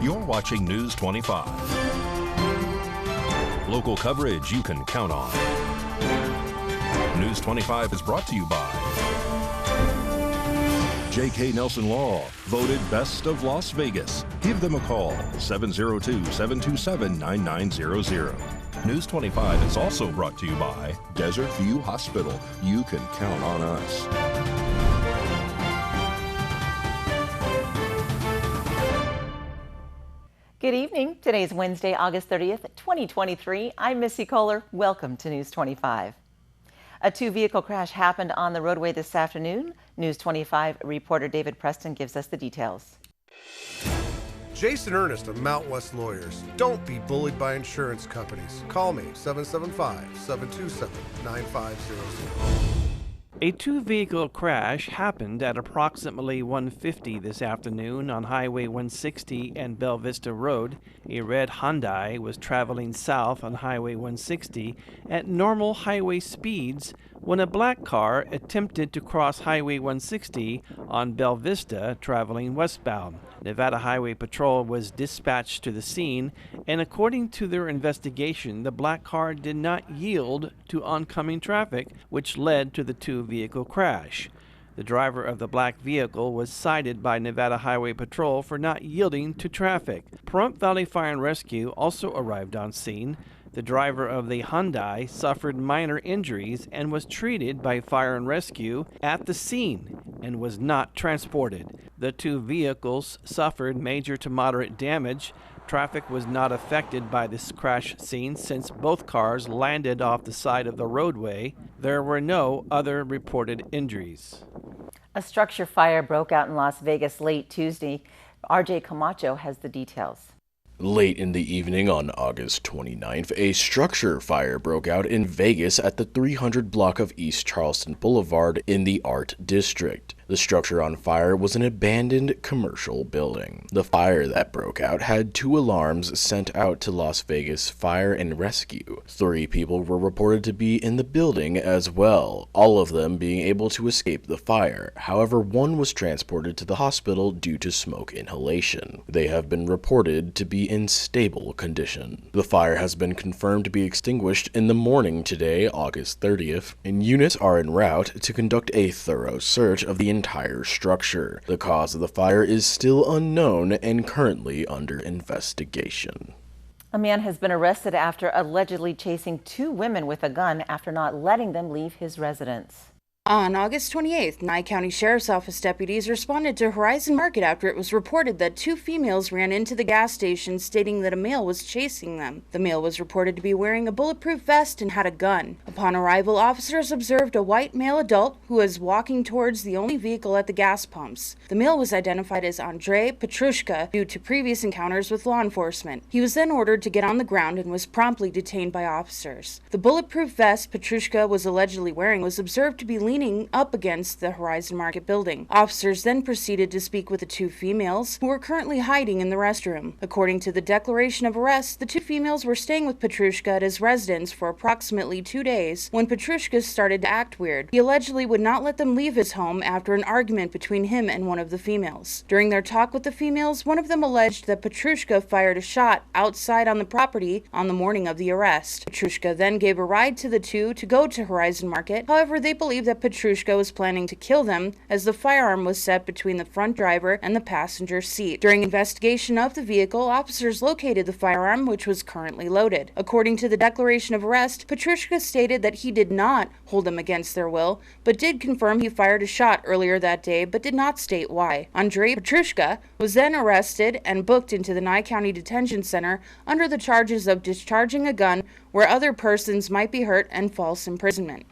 You're watching News 25. Local coverage you can count on. News 25 is brought to you by J.K. Nelson Law, voted Best of Las Vegas. Give them a call, 702-727-9900. News 25 is also brought to you by Desert View Hospital. You can count on us. Good evening. Today's Wednesday, August 30th, 2023. I'm Missy Kohler. Welcome to News 25. A two-vehicle crash happened on the roadway this afternoon. News 25 reporter David Preston gives us the details. Jason Ernest of Mount West Lawyers. Don't be bullied by insurance companies. Call me, 775-727-9500. A two-vehicle crash happened at approximately 1:50 this afternoon on Highway 160 and Bell Vista Road. A red Hyundai was traveling south on Highway 160 at normal highway speeds when a black car attempted to cross Highway 160 on Bell Vista traveling westbound. Nevada Highway Patrol was dispatched to the scene, and according to their investigation, the black car did not yield to oncoming traffic, which led to the two-vehicle crash. The driver of the black vehicle was cited by Nevada Highway Patrol for not yielding to traffic. Pahrump Valley Fire and Rescue also arrived on scene. The driver of the Hyundai suffered minor injuries and was treated by Fire and Rescue at the scene and was not transported. The two vehicles suffered major to moderate damage. Traffic was not affected by this crash scene since both cars landed off the side of the roadway. There were no other reported injuries. A structure fire broke out in Las Vegas late Tuesday. RJ Camacho has the details. Late in the evening on August 29th, a structure fire broke out in Vegas at the 300 block of East Charleston Boulevard in the Art District. The structure on fire was an abandoned commercial building. The fire that broke out had 2 alarms sent out to Las Vegas Fire and Rescue. 3 people were reported to be in the building as well, all of them being able to escape the fire. However, 1 was transported to the hospital due to smoke inhalation. They have been reported to be in stable condition. The fire has been confirmed to be extinguished in the morning today, August 30th, and units are en route to conduct a thorough search of the entire structure. The cause of the fire is still unknown and currently under investigation. A man has been arrested after allegedly chasing 2 women with a gun after not letting them leave his residence. On August 28th, Nye County Sheriff's Office deputies responded to Horizon Market after it was reported that 2 females ran into the gas station stating that a male was chasing them. The male was reported to be wearing a bulletproof vest and had a gun. Upon arrival, officers observed a white male adult who was walking towards the only vehicle at the gas pumps. The male was identified as Andrei Petrushka due to previous encounters with law enforcement. He was then ordered to get on the ground and was promptly detained by officers. The bulletproof vest Petrushka was allegedly wearing was observed to be leaning up against the Horizon Market building. Officers then proceeded to speak with the 2 females who were currently hiding in the restroom. According to the declaration of arrest, the 2 females were staying with Petrushka at his residence for approximately 2 days when Petrushka started to act weird. He allegedly would not let them leave his home after an argument between him and one of the females. During their talk with the females, one of them alleged that Petrushka fired a shot outside on the property on the morning of the arrest. Petrushka then gave a ride to the 2 to go to Horizon Market. However, they believe that Petrushka was planning to kill them as the firearm was set between the front driver and the passenger seat. During investigation of the vehicle, officers located the firearm, which was currently loaded. According to the declaration of arrest, Petrushka stated that he did not hold them against their will, but did confirm he fired a shot earlier that day, but did not state why. Andrei Petrushka was then arrested and booked into the Nye County Detention Center under the charges of discharging a gun where other persons might be hurt and false imprisonment.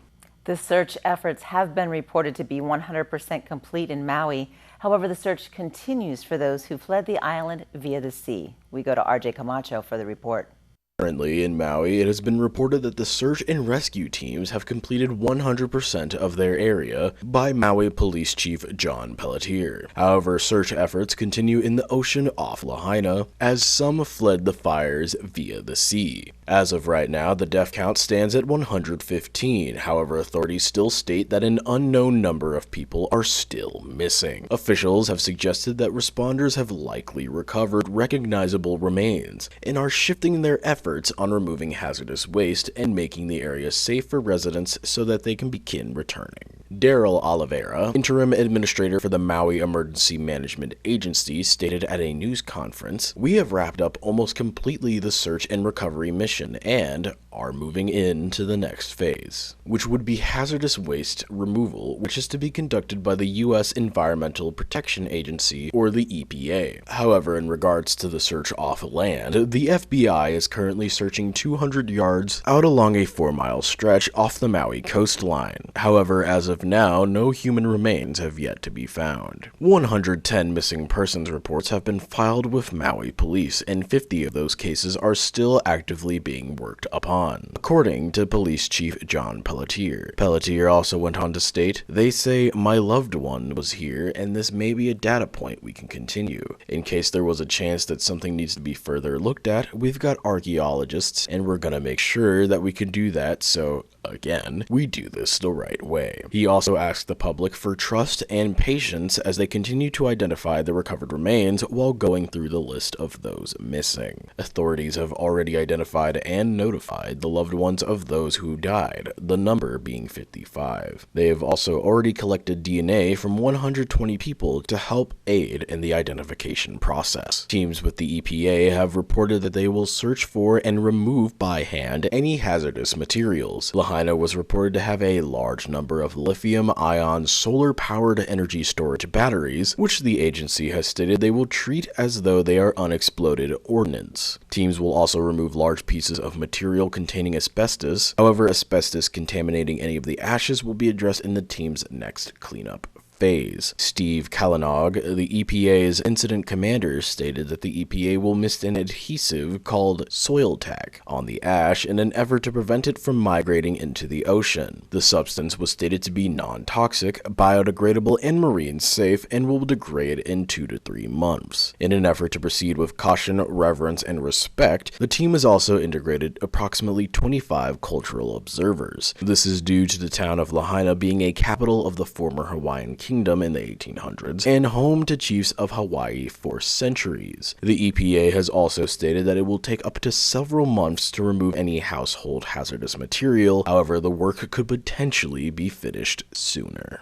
The search efforts have been reported to be 100% complete in Maui. However, the search continues for those who fled the island via the sea. We go to RJ Camacho for the report. Currently in Maui, it has been reported that the search and rescue teams have completed 100% of their area by Maui Police Chief John Pelletier. However, search efforts continue in the ocean off Lahaina as some fled the fires via the sea. As of right now, the death count stands at 115. However, authorities still state that an unknown number of people are still missing. Officials have suggested that responders have likely recovered recognizable remains and are shifting their efforts on removing hazardous waste and making the area safe for residents so that they can begin returning. Daryl Oliveira, interim administrator for the Maui Emergency Management Agency, stated at a news conference, "We have wrapped up almost completely the search and recovery mission and are moving into the next phase, which would be hazardous waste removal, which is to be conducted by the U.S. Environmental Protection Agency, or the EPA. However, in regards to the search off land, the FBI is currently searching 200 yards out along a 4-mile stretch off the Maui coastline. However, as of now, no human remains have yet to be found. 110 missing persons reports have been filed with Maui police, and 50 of those cases are still actively being worked upon, according to Police Chief John Pelletier. Pelletier also went on to state, "They say my loved one was here, and this may be a data point we can continue. In case there was a chance that something needs to be further looked at, we've got archaeologists, and we're gonna make sure that we can do that, so again, we do this the right way." He also asked the public for trust and patience as they continue to identify the recovered remains while going through the list of those missing. Authorities have already identified and notified the loved ones of those who died, the number being 55. They have also already collected DNA from 120 people to help aid in the identification process. Teams with the EPA have reported that they will search for and remove by hand any hazardous materials. Lahaina was reported to have a large number of lithium-ion solar-powered energy storage batteries, which the agency has stated they will treat as though they are unexploded ordnance. Teams will also remove large pieces of material containing asbestos. However, asbestos contaminating any of the ashes will be addressed in the team's next cleanup phase. Steve Kalanog, the EPA's incident commander, stated that the EPA will mist an adhesive called soil tack on the ash in an effort to prevent it from migrating into the ocean. The substance was stated to be non-toxic, biodegradable, and marine safe, and will degrade in 2 to 3 months. In an effort to proceed with caution, reverence, and respect, the team has also integrated approximately 25 cultural observers. This is due to the town of Lahaina being a capital of the former Hawaiian Kingdom in the 1800s and home to chiefs of Hawaii for centuries. The EPA has also stated that it will take up to several months to remove any household hazardous material. However, the work could potentially be finished sooner.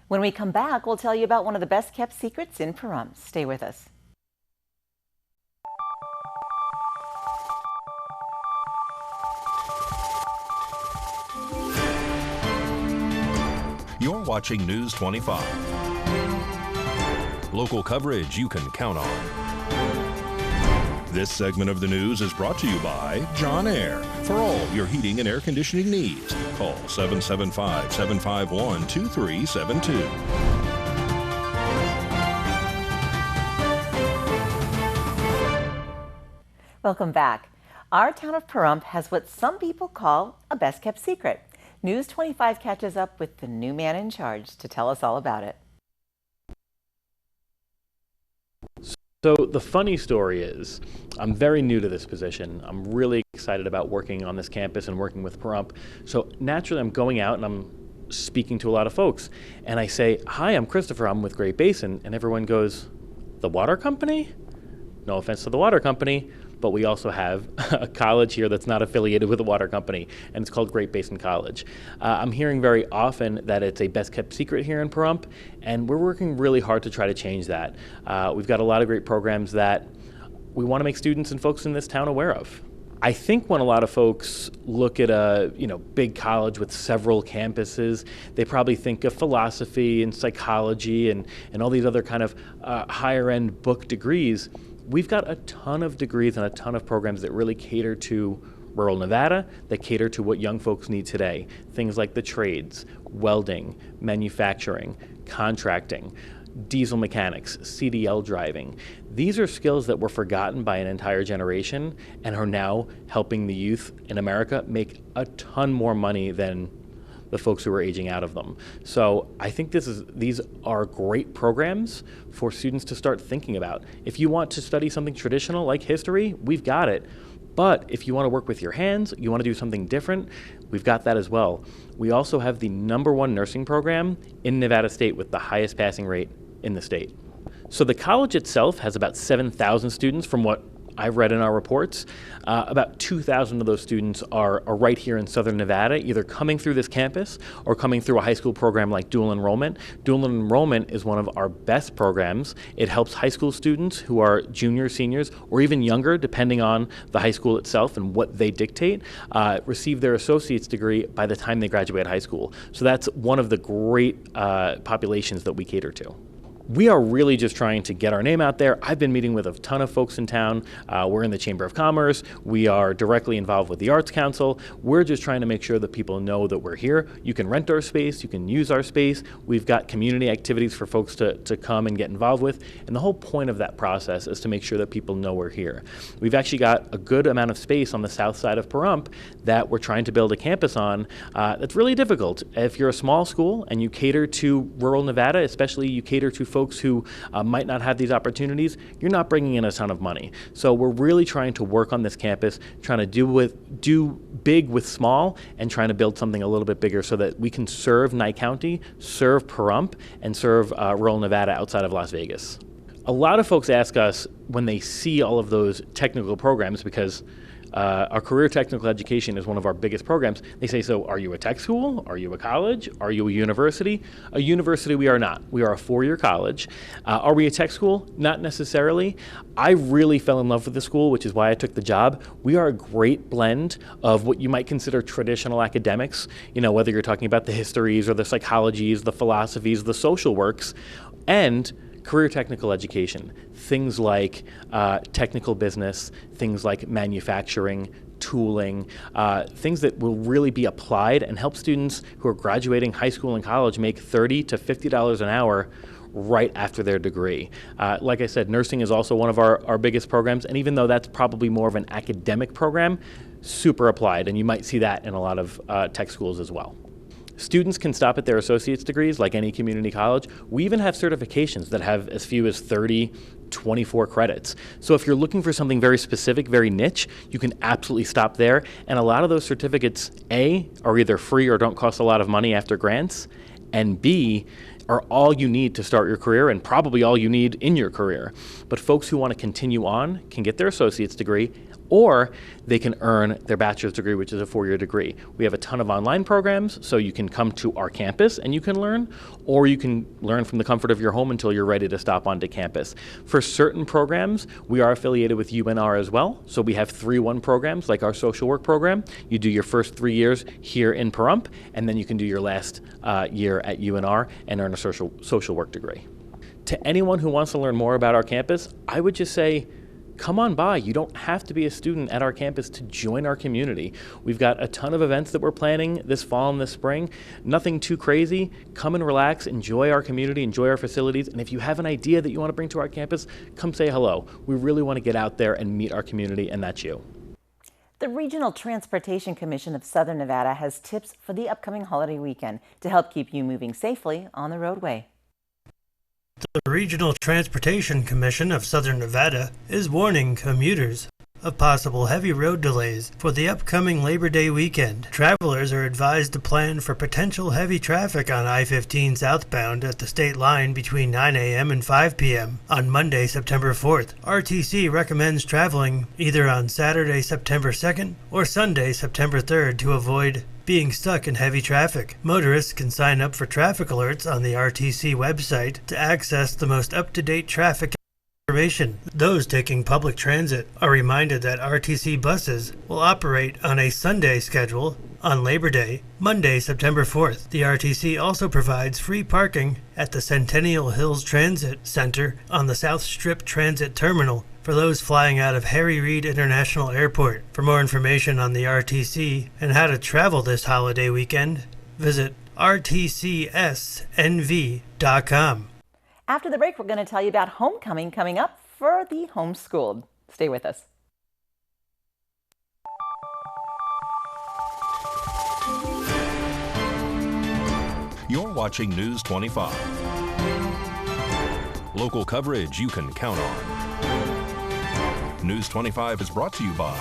When we come back, we'll tell you about one of the best kept secrets in Pahrump. Stay with us. You're watching News 25. Local coverage you can count on. This segment of the news is brought to you by John Air. For all your heating and air conditioning needs, call 775-751-2372. Welcome back. Our town of Pahrump has what some people call a best kept secret. News 25 catches up with the new man in charge to tell us all about it. So the funny story is, I'm very new to this position. I'm really excited about working on this campus and working with Pahrump. So naturally I'm going out and I'm speaking to a lot of folks. And I say, "Hi, I'm Christopher, I'm with Great Basin." And everyone goes, "The water company?" No offense to the water company, but we also have a college here that's not affiliated with a water company, and it's called Great Basin College. I'm hearing very often that it's a best kept secret here in Pahrump, and we're working really hard to try to change that. We've got a lot of great programs that we want to make students and folks in this town aware of. I think when a lot of folks look at a big college with several campuses, they probably think of philosophy and psychology and all these other kind of higher end book degrees. We've got a ton of degrees and a ton of programs that really cater to rural Nevada, that cater to what young folks need today. Things like the trades, welding, manufacturing, contracting, diesel mechanics, CDL driving. These are skills that were forgotten by an entire generation and are now helping the youth in America make a ton more money than the folks who are aging out of them. So I think these are great programs for students to start thinking about. If you want to study something traditional like history, we've got it. But if you want to work with your hands, you want to do something different, we've got that as well. We also have the #1 nursing program in Nevada State with the highest passing rate in the state. So the college itself has about 7,000 students from what I've read in our reports. About 2,000 of those students are right here in Southern Nevada, either coming through this campus or coming through a high school program like dual enrollment. Dual enrollment is one of our best programs. It helps high school students who are juniors, seniors, or even younger, depending on the high school itself and what they dictate, receive their associate's degree by the time they graduate high school. So that's one of the great populations that we cater to. We are really just trying to get our name out there. I've been meeting with a ton of folks in town. We're in the Chamber of Commerce. We are directly involved with the Arts Council. We're just trying to make sure that people know that we're here. You can rent our space. You can use our space. We've got community activities for folks to come and get involved with. And the whole point of that process is to make sure that people know we're here. We've actually got a good amount of space on the south side of Pahrump that we're trying to build a campus on. That's really difficult. If you're a small school and you cater to rural Nevada, especially you cater to folks who might not have these opportunities, you're not bringing in a ton of money. So we're really trying to work on this campus, trying to do big with small, and trying to build something a little bit bigger so that we can serve Nye County, serve Pahrump, and serve rural Nevada outside of Las Vegas. A lot of folks ask us when they see all of those technical programs, because our career technical education is one of our biggest programs. They say, so are you a tech school? Are you a college? Are you a university? A university we are not. We are a 4-year college. Are we a tech school? Not necessarily. I really fell in love with the school, which is why I took the job. We are a great blend of what you might consider traditional academics, whether you're talking about the histories or the psychologies, the philosophies, the social works, and career technical education, things like technical business, things like manufacturing, tooling, things that will really be applied and help students who are graduating high school and college make $30 to $50 an hour right after their degree. Like I said, nursing is also one of our biggest programs, and even though that's probably more of an academic program, super applied, and you might see that in a lot of tech schools as well. Students can stop at their associate's degrees like any community college. We even have certifications that have as few as 30, 24 credits. So if you're looking for something very specific, very niche, you can absolutely stop there. And a lot of those certificates, A, are either free or don't cost a lot of money after grants, and B, are all you need to start your career and probably all you need in your career. But folks who want to continue on can get their associate's degree, or they can earn their bachelor's degree, which is a 4-year degree. We have a ton of online programs, so you can come to our campus and you can learn, or you can learn from the comfort of your home until you're ready to stop onto campus. For certain programs, we are affiliated with UNR as well, so we have 3-1 programs like our social work program. You do your first 3 years here in Pahrump, and then you can do your last year at UNR and earn a social work degree. To anyone who wants to learn more about our campus, I would just say, come on by. You don't have to be a student at our campus to join our community. We've got a ton of events that we're planning this fall and this spring. Nothing too crazy. Come and relax, enjoy our community, enjoy our facilities, and if you have an idea that you want to bring to our campus, come say hello. We really want to get out there and meet our community, and that's you. The Regional Transportation Commission of Southern Nevada has tips for the upcoming holiday weekend to help keep you moving safely on the roadway. The Regional Transportation Commission of Southern Nevada is warning commuters of possible heavy road delays for the upcoming Labor Day weekend. Travelers are advised to plan for potential heavy traffic on I-15 southbound at the state line between 9 a.m. and 5 p.m. on Monday, September 4th. RTC recommends traveling either on Saturday, September 2nd or Sunday, September 3rd to avoid being stuck in heavy traffic. Motorists can sign up for traffic alerts on the RTC website to access the most up-to-date traffic information. Those taking public transit are reminded that RTC buses will operate on a Sunday schedule on Labor Day, Monday, September 4th. The RTC also provides free parking at the Centennial Hills Transit Center on the South Strip Transit Terminal for those flying out of Harry Reid International Airport. For more information on the RTC and how to travel this holiday weekend, visit rtcsnv.com. After the break, we're going to tell you about homecoming coming up for the homeschooled. Stay with us. You're watching News 25. Local coverage you can count on. News 25 is brought to you by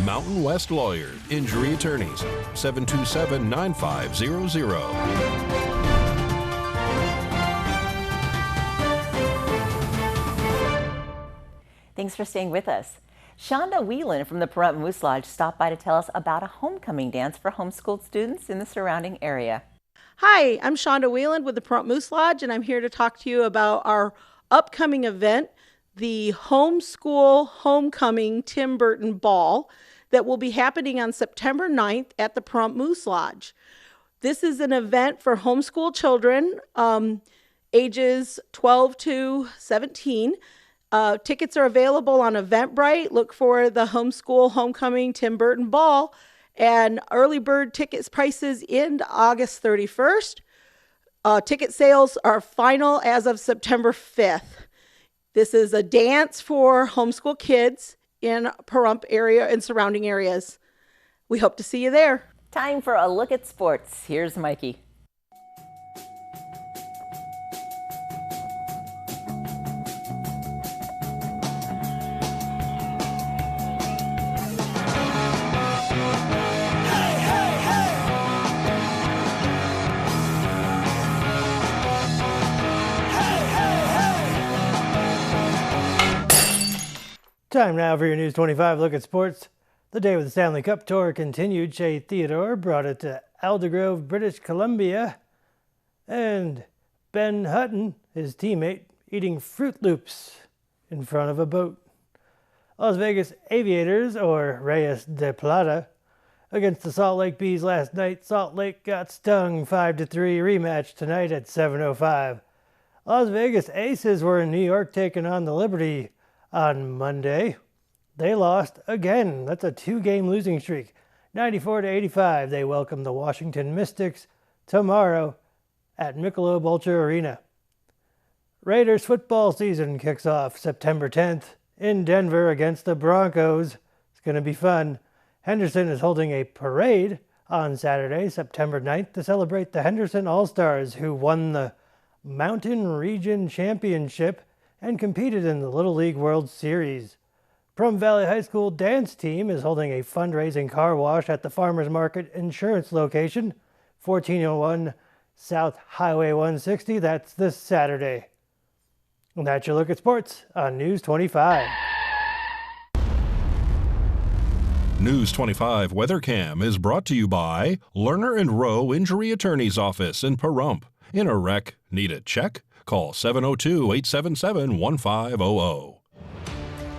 Mountain West Lawyer, Injury Attorneys, 727-9500. Thanks for staying with us. Shonda Whelan from the Pahrump Moose Lodge stopped by to tell us about a homecoming dance for homeschooled students in the surrounding area. Hi, I'm Shonda Whelan with the Pahrump Moose Lodge, and I'm here to talk to you about our upcoming event, the Homeschool Homecoming Tim Burton Ball, that will be happening on September 9th at the Pahrump Moose Lodge. This is an event for homeschool children, ages 12 to 17. Tickets are available on Eventbrite. Look for the Homeschool Homecoming Tim Burton Ball, and early bird tickets prices end August 31st. Ticket sales are final as of September 5th. This is a dance for homeschool kids in Pahrump area and surrounding areas. We hope to see you there. Time for a look at sports. Here's Mikey. Time now for your News 25 look at sports. The day with the Stanley Cup Tour continued. Shea Theodore brought it to Aldergrove, British Columbia. And Ben Hutton, his teammate, eating Fruit Loops in front of a boat. Las Vegas Aviators, or Reyes de Plata, against the Salt Lake Bees last night. Salt Lake got stung 5-3. Rematch tonight at 7:05. Las Vegas Aces were in New York taking on the Liberty on Monday. They lost again. That's a 2-game losing streak. 94-85. They welcome the Washington Mystics tomorrow at Michelob Ultra Arena. Raiders football season kicks off September 10th in Denver against the Broncos. It's going to be fun. Henderson is holding a parade on Saturday, September 9th, to celebrate the Henderson All-Stars who won the Mountain Region Championship and competed in the Little League World Series. Plum Valley High School dance team is holding a fundraising car wash at the Farmers Market Insurance location, 1401 South Highway 160. That's this Saturday. And that's your look at sports on News 25. News 25 Weather Cam is brought to you by Lerner and Rowe Injury Attorney's Office in Pahrump. In a wreck, need a check? Call 702-877-1500.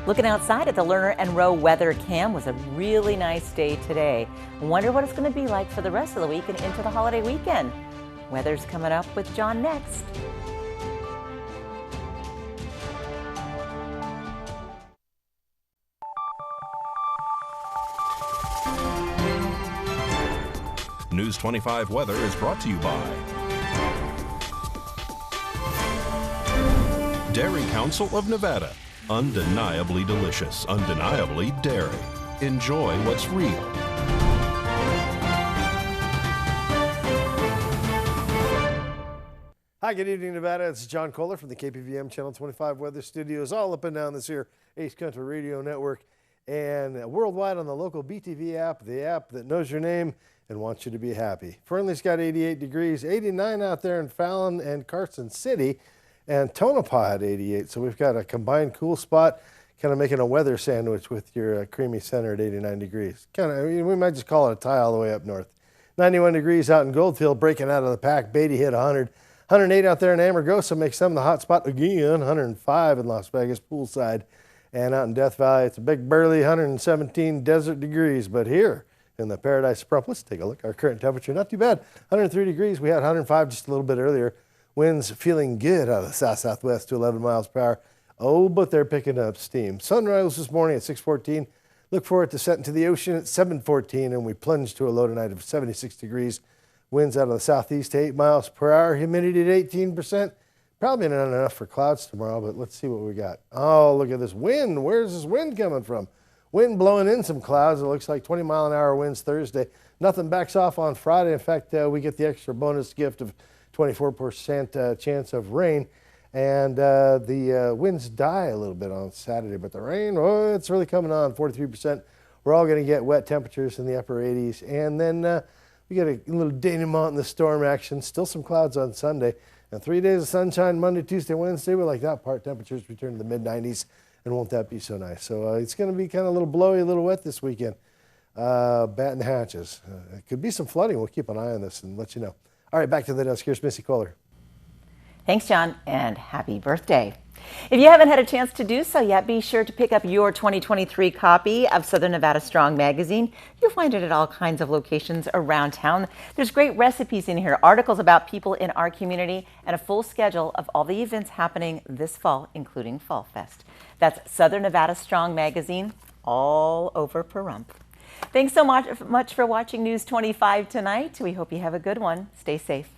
Looking outside at the Lerner and Rowe weather cam, was a really nice day today. Wonder what it's going to be like for the rest of the week and into the holiday weekend. Weather's coming up with John next. News 25 weather is brought to you by Dairy Council of Nevada. Undeniably delicious, undeniably dairy. Enjoy what's real. Hi, good evening, Nevada. It's John Kohler from the KPVM Channel 25 Weather Studios, all up and down this here Ace Country Radio Network, and worldwide on the local BTV app, the app that knows your name and wants you to be happy. Fernley's got 88 degrees, 89 out there in Fallon and Carson City, and Tonopah at 88. So we've got a combined cool spot, kind of making a weather sandwich with your creamy center at 89 degrees. We might just call it a tie all the way up north. 91 degrees out in Goldfield, breaking out of the pack. Beatty hit 100. 108 out there in Amargosa makes them the hot spot again. 105 in Las Vegas, poolside. And out in Death Valley, it's a big burly 117 desert degrees. But here in the Paradise Pahrump, let's take a look. Our current temperature, not too bad. 103 degrees. We had 105 just a little bit earlier. Winds feeling good out of the south-southwest to 11 miles per hour. Oh, but they're picking up steam. Sunrise this morning at 6:14. Look for it to set into the ocean at 7:14, and we plunge to a low tonight of 76 degrees. Winds out of the southeast to 8 miles per hour. Humidity at 18%. Probably not enough for clouds tomorrow, but let's see what we got. Oh, look at this wind. Where's this wind coming from? Wind blowing in some clouds. It looks like 20-mile-an-hour winds Thursday. Nothing backs off on Friday. In fact, we get the extra bonus gift of 24% chance of rain. And the winds die a little bit on Saturday, but the rain, oh, it's really coming on, 43%. We're all going to get wet temperatures in the upper 80s. And then we get a little denouement in the storm action. Still some clouds on Sunday. And 3 days of sunshine, Monday, Tuesday, Wednesday. We like that part. Temperatures return to the mid-90s. And won't that be so nice? So it's going to be kind of a little blowy, a little wet this weekend. Batten the hatches. It could be some flooding. We'll keep an eye on this and let you know. All right, back to the desk. Here's Missy Kohler. Thanks, John, and happy birthday. If you haven't had a chance to do so yet, be sure to pick up your 2023 copy of Southern Nevada Strong magazine. You'll find it at all kinds of locations around town. There's great recipes in here, articles about people in our community, and a full schedule of all the events happening this fall, including Fall Fest. That's Southern Nevada Strong magazine, all over Pahrump. Thanks so much for watching News 25 tonight. We hope you have a good one. Stay safe.